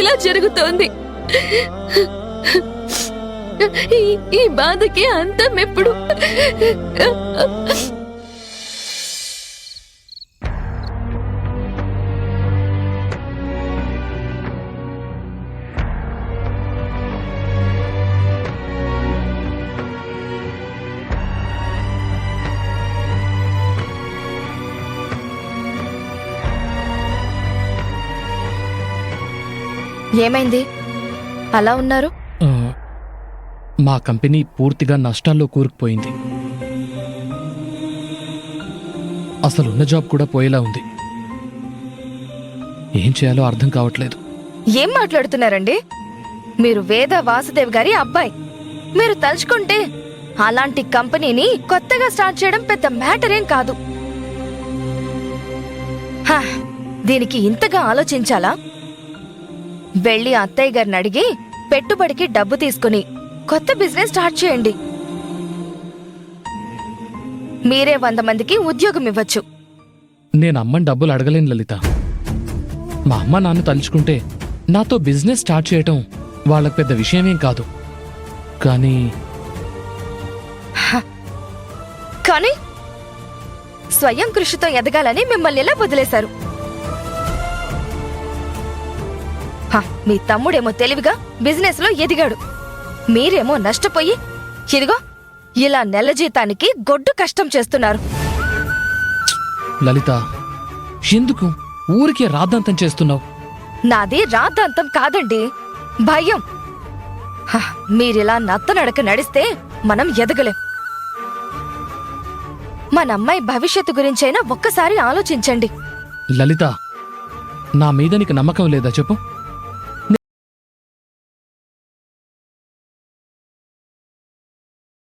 ఇలా జరుగుతోంది. ఈ బాధకి అంతం ఎప్పుడు? ఏమైంది అలా ఉన్నారు? మా కంపెనీ పూర్తిగా నష్టాల్లో కూరుకుపోయింది. అసలున్న జాబ్ కూడా పోయేలా ఉంది. ఏం చేయాలో అర్థం కావట్లేదు. ఏం మాట్లాడుతున్నారండి? మీరు వేద వాసుదేవ్ గారి అబ్బాయి. మీరు తలుచుకుంటే అలాంటి కంపెనీని కొత్తగా స్టార్ట్ చేయడం పెద్ద మ్యాటర్ ఏం కాదు. హా, దీనికి ఇంతగా ఆలోచించాలా? వెళ్ళి అత్తయ్య గారిని అడిగి పెట్టుబడికి డబ్బు తీసుకుని కొత్త బిజినెస్ స్టార్ట్ చేయండి. మీరే 100 మందికి ఉద్యోగం ఇవ్వచ్చు. నేను అమ్మని డబ్బులు అడగలేను లలిత. మా అమ్మ నాన్న తలుచుకుంటే నాతో బిజినెస్ స్టార్ట్ చేయటం వాళ్ళకు పెద్ద విషయమేం కాదు. కానీ స్వయం కృషితో ఎదగాలని మిమ్మల్ని ఎలా వదిలేశారు? మీ తమ్ముడేమో తెలివిగా బిజినెస్ లో ఎదిగాడు. మీరేమో నష్టపోయి ఇదిగో ఇలా నెల జీతానికి గొడ్డు కష్టం చేస్తున్నారు. లలిత, ఎందుకు ఊరికే రాద్ధాంతం చేస్తున్నావు? నాది రాద్ధాంతం కాదండి, భయం. మీరిలా నత్తనడక నడిస్తే మనం ఎదగలేం. మనమ్మాయి భవిష్యత్తు గురించైనా ఒక్కసారి ఆలోచించండి. లలిత, నా మీద నీకు నమ్మకం లేదా చెప్పు?